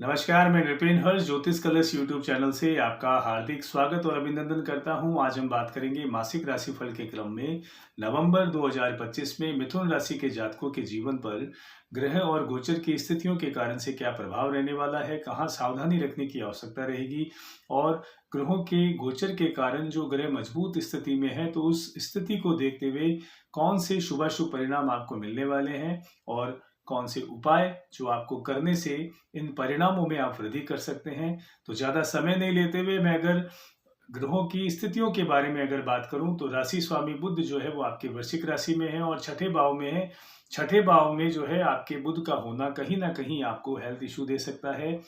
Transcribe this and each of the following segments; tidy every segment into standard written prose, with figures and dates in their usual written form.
नमस्कार, मैं नृपेन हर्ष ज्योतिष कलश यूट्यूब चैनल से आपका हार्दिक स्वागत और अभिनंदन करता हूं। आज हम बात करेंगे मासिक राशिफल के क्रम में नवंबर 2025 में मिथुन राशि के जातकों के जीवन पर ग्रह और गोचर की स्थितियों के कारण से क्या प्रभाव रहने वाला है, कहां सावधानी रखने की आवश्यकता रहेगी और ग्रहों के गोचर के कारण जो ग्रह मजबूत स्थिति में है तो उस स्थिति को देखते हुए कौन से शुभाशुभ परिणाम आपको मिलने वाले हैं और कौन से उपाय जो आपको करने से इन परिणामों में आप वृद्धि कर सकते हैं। तो ज़्यादा समय नहीं लेते हुए मैं अगर ग्रहों की स्थितियों के बारे में अगर बात करूं तो राशि स्वामी बुध जो है वो आपके वृश्चिक राशि में है और छठे भाव में है। छठे भाव में जो है आपके बुध का होना कहीं ना कहीं आपको हेल्थ इशू दे सकता है,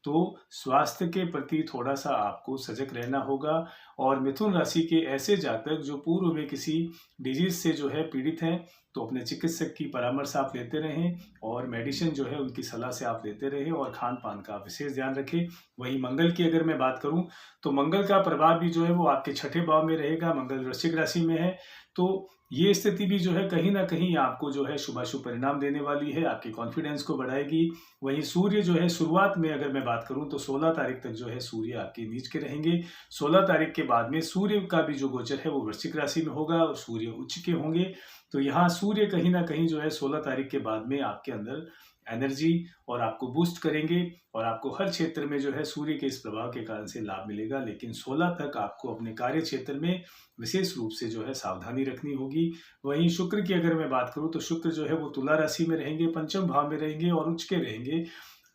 तो स्वास्थ्य के प्रति थोड़ा सा आपको सजग रहना होगा। और मिथुन राशि के ऐसे जातक जो पूर्व में किसी डिजीज से जो है पीड़ित हैं तो अपने चिकित्सक की परामर्श आप लेते रहें और मेडिसिन जो है उनकी सलाह से आप लेते रहें और खान पान का विशेष ध्यान रखें। वहीं मंगल की अगर मैं बात करूं तो मंगल का प्रभाव भी जो है वो आपके छठे भाव में रहेगा। मंगल वृश्चिक राशि में है तो ये स्थिति भी जो है कहीं ना कहीं आपको जो है शुभाशुभ परिणाम देने वाली है, आपके कॉन्फिडेंस को बढ़ाएगी। वहीं सूर्य जो है शुरुआत में अगर मैं बात करूं तो 16 तारीख तक जो है सूर्य आपके नीच के रहेंगे। 16 तारीख के बाद में सूर्य का भी जो गोचर है वो वृश्चिक राशि में होगा और सूर्य उच्च के होंगे। तो यहाँ सूर्य कहीं ना कहीं जो है 16 तारीख के बाद में आपके अंदर एनर्जी और आपको बूस्ट करेंगे और आपको हर क्षेत्र में जो है सूर्य के इस प्रभाव के कारण से लाभ मिलेगा। लेकिन 16 तक आपको अपने कार्य क्षेत्र में विशेष रूप से जो है सावधानी रखनी होगी। वहीं शुक्र की अगर मैं बात करूं तो शुक्र जो है वो तुला राशि में रहेंगे, पंचम भाव में रहेंगे और उच्च के रहेंगे।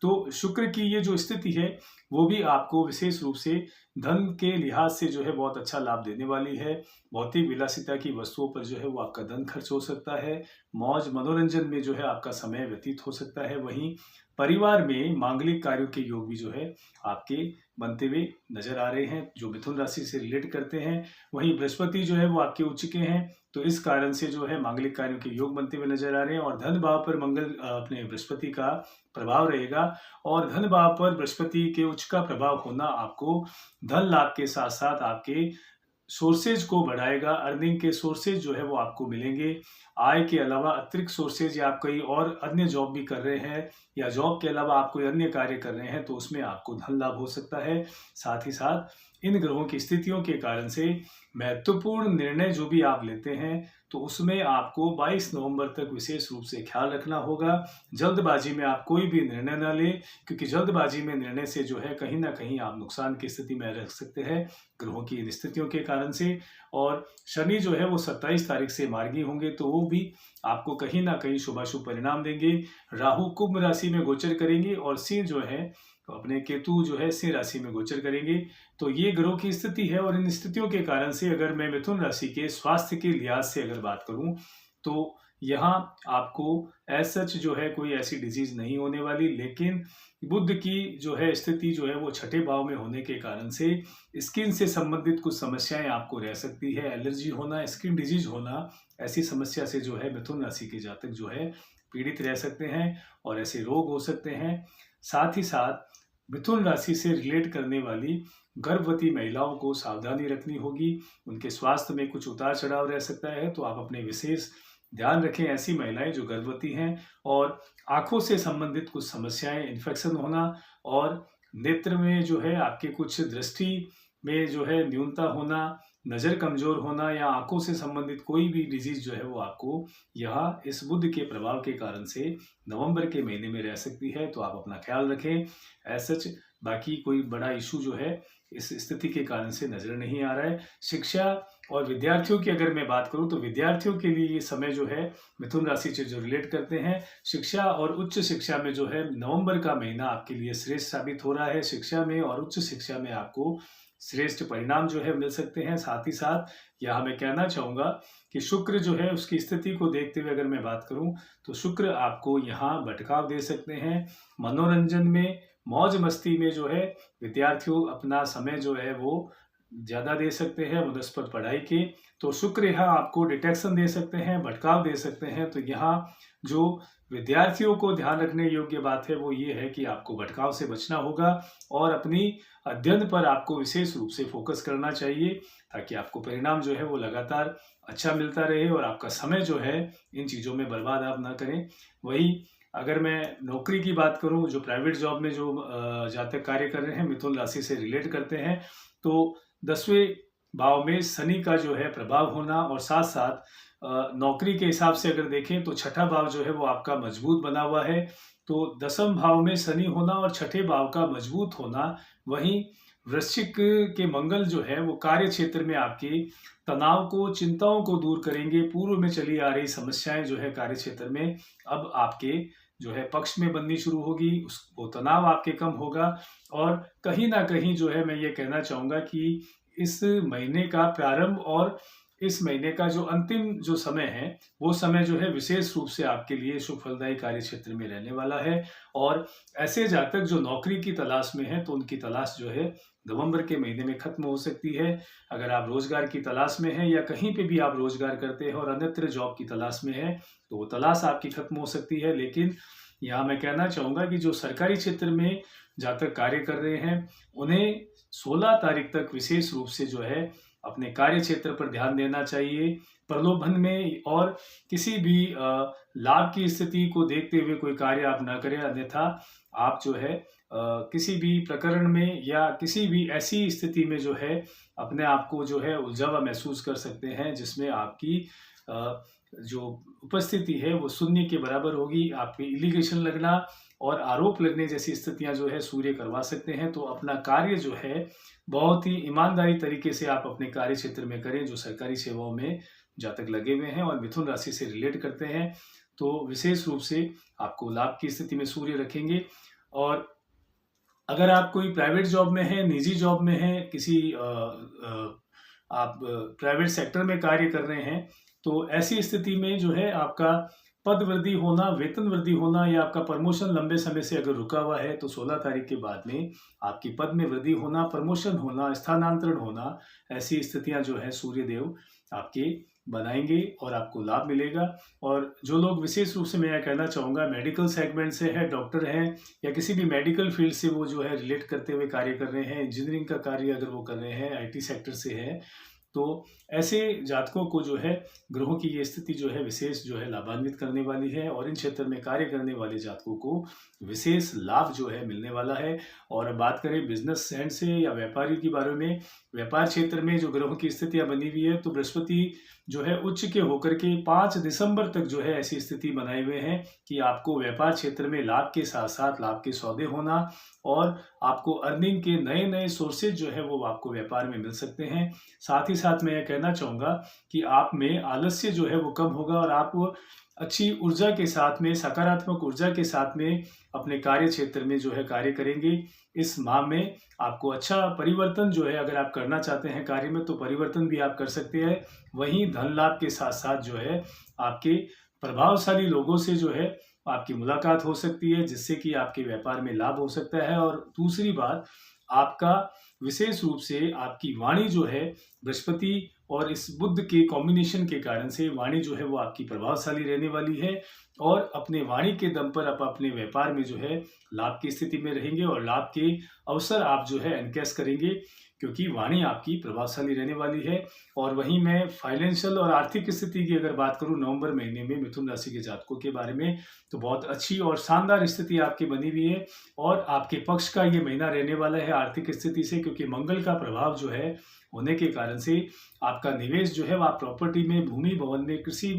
तो शुक्र की ये जो स्थिति है वो भी आपको विशेष रूप से धन के लिहाज से जो है बहुत अच्छा लाभ देने वाली है। भौतिक विलासिता की वस्तुओं पर जो है वो आपका धन खर्च हो सकता है। मौज मनोरंजन में जो है आपका समय व्यतीत हो सकता है। वहीं परिवार में मांगलिक कार्यों के योग भी जो है आपके बनते हुए नजर आ रहे हैं जो मिथुन राशि से रिलेट करते हैं। वहीं बृहस्पति जो है वो आपके उच्च के हैं तो इस कारण से जो है मांगलिक कार्यों के योग बनते हुए नजर आ रहे हैं और धन भाव पर मंगल अपने बृहस्पति का प्रभाव रहेगा। और धन भाव पर बृहस्पति के उच्च का प्रभाव होना आपको धन लाभ के साथ साथ आपके सोर्सेज को बढ़ाएगा। अर्निंग के सोर्सेज जो है वो आपको मिलेंगे। आय के अलावा अतिरिक्त सोर्सेज या आप कहीं और अन्य जॉब भी कर रहे हैं या जॉब के अलावा आप कोई अन्य कार्य कर रहे हैं तो उसमें आपको धन लाभ हो सकता है। साथ ही साथ इन ग्रहों की स्थितियों के कारण से महत्वपूर्ण निर्णय जो भी आप लेते हैं तो उसमें आपको 22 नवंबर तक विशेष रूप से ख्याल रखना होगा। जल्दबाजी में आप कोई भी निर्णय न लें क्योंकि जल्दबाजी में निर्णय से जो है कहीं ना कहीं आप नुकसान की स्थिति में रह सकते हैं ग्रहों की इन स्थितियों के कारण से। और शनि जो है वो 27 तारीख से मार्गी होंगे तो वो भी आपको कहीं ना कहीं शुभाशुभ परिणाम देंगे। राहु कुंभ राशि में गोचर करेंगे और सिंह जो है तो अपने केतु जो है सिंह राशि में गोचर करेंगे। तो ये ग्रहों की स्थिति है और इन स्थितियों के कारण से अगर मैं मिथुन राशि के स्वास्थ्य के लिहाज से अगर बात करूं तो यहाँ आपको एज सच जो है कोई ऐसी डिजीज नहीं होने वाली। लेकिन बुध की जो है स्थिति जो है वो छठे भाव में होने के कारण से स्किन से संबंधित कुछ समस्याएं आपको रह सकती है। एलर्जी होना, स्किन डिजीज होना, ऐसी समस्या से जो है मिथुन राशि के जातक जो है पीड़ित रह सकते हैं और ऐसे रोग हो सकते हैं। साथ ही साथ मिथुन राशि से रिलेट करने वाली गर्भवती महिलाओं को सावधानी रखनी होगी। उनके स्वास्थ्य में कुछ उतार चढ़ाव रह सकता है तो आप अपने विशेष ध्यान रखें। ऐसी महिलाएं जो गर्भवती हैं और आंखों से संबंधित कुछ समस्याएं, इन्फेक्शन होना और नेत्र में जो है आपके कुछ दृष्टि में जो है न्यूनता होना, नज़र कमजोर होना या आंखों से संबंधित कोई भी डिजीज जो है वो आपको यहाँ इस बुध के प्रभाव के कारण से नवंबर के महीने में रह सकती है। तो आप अपना ख्याल रखें। एज सच बाकी कोई बड़ा इशू जो है इस स्थिति के कारण से नजर नहीं आ रहा है। शिक्षा और विद्यार्थियों की अगर मैं बात करूं तो विद्यार्थियों के लिए ये समय जो है मिथुन राशि से जो रिलेट करते हैं शिक्षा और उच्च शिक्षा में जो है नवंबर का महीना आपके लिए श्रेष्ठ साबित हो रहा है। शिक्षा में और उच्च शिक्षा में आपको श्रेष्ठ परिणाम जो है मिल सकते हैं। साथ ही साथ यह मैं कहना चाहूँगा कि शुक्र जो है उसकी स्थिति को देखते हुए अगर मैं बात करूं तो शुक्र आपको यहाँ भटकाव दे सकते हैं। मनोरंजन में, मौज मस्ती में जो है विद्यार्थियों अपना समय जो है वो ज़्यादा दे सकते हैं मुनस्पत पढ़ाई के। तो शुक्र यहाँ आपको डिटेक्शन दे सकते हैं, भटकाव दे सकते हैं। तो यहाँ जो विद्यार्थियों को ध्यान रखने योग्य बात है वो ये है कि आपको भटकाव से बचना होगा और अपनी अध्ययन पर आपको विशेष रूप से फोकस करना चाहिए ताकि आपको परिणाम जो है वो लगातार अच्छा मिलता रहे और आपका समय जो है इन चीज़ों में बर्बाद आप ना करें। वही अगर मैं नौकरी की बात करूं, जो प्राइवेट जॉब में जो जातक कार्य कर रहे हैं मिथुन राशि से रिलेट करते हैं, तो 10वें भाव में शनि का जो है प्रभाव होना और साथ साथ नौकरी के हिसाब से अगर देखें तो छठा भाव जो है वो आपका मजबूत बना हुआ है। तो 10वें भाव में शनि होना और छठे भाव का मजबूत होना, वहीं वृश्चिक के मंगल जो है वो कार्य क्षेत्र में आपकी तनाव को, चिंताओं को दूर करेंगे। पूर्व में चली आ रही समस्याएं जो है कार्य क्षेत्र में अब आपके जो है पक्ष में बननी शुरू होगी, उस वो तनाव आपके कम होगा। और कहीं ना कहीं जो है मैं ये कहना चाहूँगा कि इस महीने का प्रारंभ और इस महीने का जो अंतिम जो समय है, वो समय जो है विशेष रूप से आपके लिए शुभ फलदायी कार्य क्षेत्र में रहने वाला है। और ऐसे जातक जो नौकरी की तलाश में हैं, तो उनकी तलाश जो है नवंबर के महीने में खत्म हो सकती है। अगर आप रोजगार की तलाश में हैं या कहीं पे भी आप रोजगार करते हैं और अन्यत्र जॉब की तलाश में हैं, तो वो तलाश आपकी खत्म हो सकती है। लेकिन यहाँ मैं कहना चाहूँगा कि जो सरकारी क्षेत्र में जातक कार्य कर रहे हैं, उन्हें 16 तारीख तक विशेष रूप से जो है अपने कार्य क्षेत्र पर ध्यान देना चाहिए। प्रलोभन में और किसी भी लाभ की स्थिति को देखते हुए कोई कार्य आप ना करें, अन्यथा आप जो है किसी भी प्रकरण में या किसी भी ऐसी स्थिति में जो है अपने आप को जो है उलझा हुआ महसूस कर सकते हैं, जिसमें आपकी जो उपस्थिति है वो शून्य के बराबर होगी। आपके इलिगेशन लगना और आरोप लगने जैसी स्थितियां जो है सूर्य करवा सकते हैं। तो अपना कार्य जो है बहुत ही ईमानदारी तरीके से आप अपने कार्य क्षेत्र में करें, जो सरकारी सेवाओं में जातक लगे हुए हैं और मिथुन राशि से रिलेट करते हैं, तो विशेष रूप से आपको लाभ की स्थिति में सूर्य रखेंगे। और अगर आप कोई प्राइवेट जॉब में हैं, निजी जॉब में हैं, किसी आप प्राइवेट सेक्टर में कार्य कर रहे हैं, तो ऐसी स्थिति में जो है आपका पद वृद्धि होना, वेतन वृद्धि होना या आपका प्रमोशन लंबे समय से अगर रुका हुआ है, तो 16 तारीख के बाद में आपकी पद में वृद्धि होना, प्रमोशन होना, स्थानांतरण होना, ऐसी स्थितियां जो है सूर्य देव आपके बनाएंगे और आपको लाभ मिलेगा। और जो लोग विशेष रूप से मैं यह कहना चाहूँगा मेडिकल सेगमेंट से है, डॉक्टर हैं या किसी भी मेडिकल फील्ड से वो जो है रिलेट करते हुए कार्य कर रहे हैं, इंजीनियरिंग का कार्य अगर वो कर रहे हैं, आईटी सेक्टर से है, तो ऐसे जातकों को जो है ग्रहों की ये स्थिति जो है विशेष जो है लाभान्वित करने वाली है और इन क्षेत्र में कार्य करने वाले जातकों को विशेष लाभ जो है मिलने वाला है। और अब बात करें बिजनेस सेंड से या व्यापारी के बारे में, व्यापार क्षेत्र में जो ग्रहों की स्थितियां बनी हुई है, तो बृहस्पति जो है उच्च के होकर के 5 दिसंबर तक जो है ऐसी स्थिति बनाए हुए हैं कि आपको व्यापार क्षेत्र में लाभ के साथ साथ लाभ के सौदे होना और आपको अर्निंग के नए नए सोर्सेज जो है वो आपको व्यापार में मिल सकते हैं। साथ ही साथ मैं यह कहना चाहूँगा कि आप में आलस्य जो है वो कम होगा और आप अच्छी ऊर्जा के साथ में, सकारात्मक ऊर्जा के साथ में अपने कार्य क्षेत्र में जो है कार्य करेंगे। इस माह में आपको अच्छा परिवर्तन जो है अगर आप करना चाहते हैं कार्य में, तो परिवर्तन भी आप कर सकते हैं। वहीं धन लाभ के साथ साथ जो है आपके प्रभावशाली लोगों से जो है आपकी मुलाकात हो सकती है, जिससे कि आपके व्यापार में लाभ हो सकता है। और दूसरी बात, आपका विशेष रूप से आपकी वाणी जो है बृहस्पति और इस बुध के कॉम्बिनेशन के कारण से वाणी जो है वो आपकी प्रभावशाली रहने वाली है और अपने वाणी के दम पर आप अपने व्यापार में जो है लाभ की स्थिति में रहेंगे और लाभ के अवसर आप जो है एनकैश करेंगे, क्योंकि वाणी आपकी प्रभावशाली रहने वाली है। और वहीं मैं फाइनेंशियल और आर्थिक स्थिति की अगर बात करूं नवंबर महीने में मिथुन राशि के जातकों के बारे में, तो बहुत अच्छी और शानदार स्थिति आपकी बनी हुई है और आपके पक्ष का ये महीना रहने वाला है आर्थिक स्थिति से, क्योंकि मंगल का प्रभाव जो है होने के कारण से आपका निवेश जो है वह प्रॉपर्टी में, भूमि भवन में, कृषि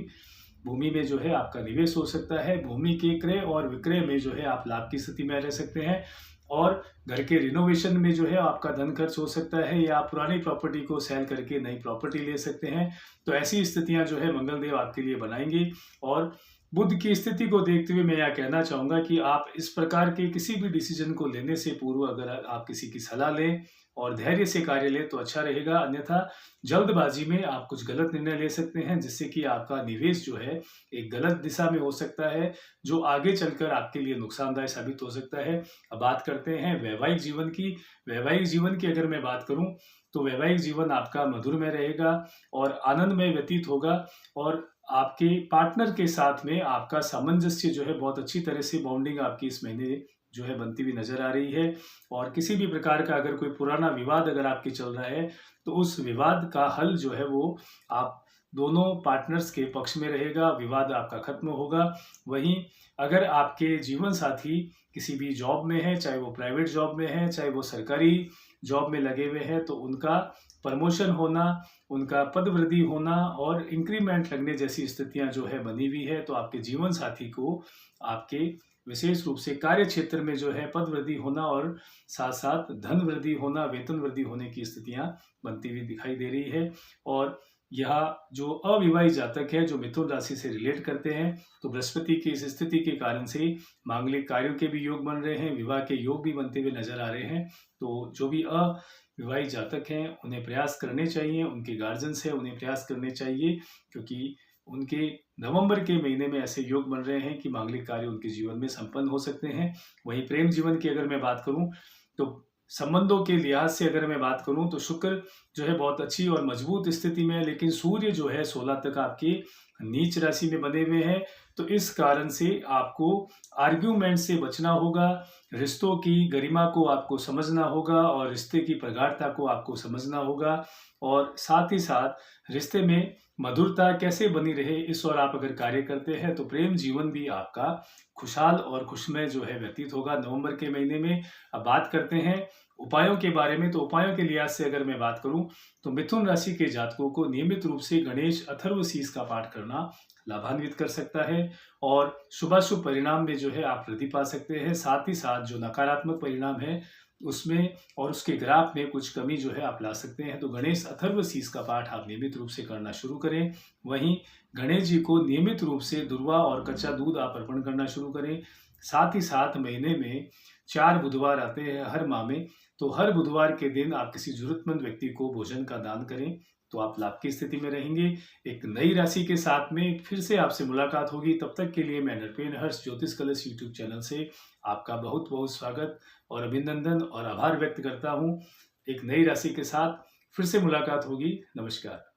भूमि में जो है आपका निवेश हो सकता है। भूमि के क्रय और विक्रय में जो है आप लाभ की स्थिति में रह सकते हैं और घर के रिनोवेशन में जो है आपका धन खर्च हो सकता है या आप पुरानी प्रॉपर्टी को सेल करके नई प्रॉपर्टी ले सकते हैं। तो ऐसी स्थितियां जो है मंगलदेव आपके लिए बनाएंगे। और बुध की स्थिति को देखते हुए मैं यह कहना चाहूँगा कि आप इस प्रकार के किसी भी डिसीजन को लेने से पूर्व अगर आप किसी की सलाह लें और धैर्य से कार्य लें तो अच्छा रहेगा, अन्यथा जल्दबाजी में आप कुछ गलत निर्णय ले सकते हैं, जिससे कि आपका निवेश जो है एक गलत दिशा में हो सकता है, जो आगे चलकर आपके लिए नुकसानदायक साबित हो सकता है। अब बात करते हैं वैवाहिक जीवन की। वैवाहिक जीवन की अगर मैं बात करूं तो वैवाहिक जीवन आपका मधुरमय रहेगा और आनंदमय व्यतीत होगा और आपके पार्टनर के साथ में आपका सामंजस्य जो है बहुत अच्छी तरह से बॉन्डिंग आपकी इस महीने जो है बनती हुई नजर आ रही है। और किसी भी प्रकार का अगर कोई पुराना विवाद अगर आपके चल रहा है, तो उस विवाद का हल जो है वो आप दोनों पार्टनर्स के पक्ष में रहेगा, विवाद आपका खत्म होगा। वहीं अगर आपके जीवन साथी किसी भी जॉब में है, चाहे वो प्राइवेट जॉब में है, चाहे वो सरकारी जॉब में लगे हुए हैं, तो उनका प्रमोशन होना, उनका पद वृद्धि होना और इंक्रीमेंट लगने जैसी स्थितियां जो है बनी हुई है। तो आपके जीवन साथी को आपके विशेष रूप से कार्य क्षेत्र में जो है पद वृद्धि होना और साथ साथ धन वृद्धि होना, वेतन वृद्धि होने की स्थितियां बनती हुई दिखाई दे रही है। और यह जो अविवाहित जातक है, जो मिथुन राशि से रिलेट करते हैं, तो बृहस्पति की इस स्थिति के कारण से मांगलिक कार्यों के भी योग बन रहे हैं, विवाह के योग भी बनते हुए नजर आ रहे हैं। तो जो भी अविवाहित जातक हैं, उन्हें प्रयास करने चाहिए, उनके गार्जियंस हैं उन्हें प्रयास करने चाहिए, क्योंकि उनके नवंबर के महीने में ऐसे योग बन रहे हैं कि मांगलिक कार्य उनके जीवन में संपन्न हो सकते हैं। वहीं प्रेम जीवन की अगर मैं बात करूं, तो संबंधों के लिहाज से अगर मैं बात करूं, तो शुक्र जो है बहुत अच्छी और मजबूत स्थिति में है, लेकिन सूर्य जो है 16 तक आपकी नीच राशि में बने हुए हैं। तो इस कारण से आपको आर्ग्यूमेंट से बचना होगा, रिश्तों की गरिमा को आपको समझना होगा और रिश्ते की प्रगाढ़ता को आपको समझना होगा। और साथ ही साथ रिश्ते में मधुरता कैसे बनी रहे, इस ओर आप अगर कार्य करते हैं, तो प्रेम जीवन भी आपका खुशहाल और खुशमय जो है व्यतीत होगा नवंबर के महीने में। अब बात करते हैं उपायों के बारे में। तो उपायों के लिहाज से अगर मैं बात करूं, तो मिथुन राशि के जातकों को नियमित रूप से गणेश अथर्वशीष का पाठ करना लाभान्वित कर सकता है और शुभाशुभ परिणाम में जो है आप वृद्धि पा सकते हैं। साथ ही साथ जो नकारात्मक परिणाम है उसमें और उसके ग्राफ में कुछ कमी जो है आप ला सकते हैं। तो गणेश अथर्वशीष का पाठ आप नियमित रूप से करना शुरू करें। वहीं गणेश जी को नियमित रूप से दुर्वा और कच्चा दूध आप अर्पण करना शुरू करें। साथ ही साथ महीने में 4 बुधवार आते हैं हर माह में, तो हर बुधवार के दिन आप किसी जरूरतमंद व्यक्ति को भोजन का दान करें, तो आप लाभ की स्थिति में रहेंगे। एक नई राशि के साथ में फिर से आपसे मुलाकात होगी। तब तक के लिए मैं नृपेन हर्ष ज्योतिष कलश यूट्यूब चैनल से आपका बहुत बहुत स्वागत और अभिनंदन और आभार व्यक्त करता हूँ। एक नई राशि के साथ फिर से मुलाकात होगी। नमस्कार।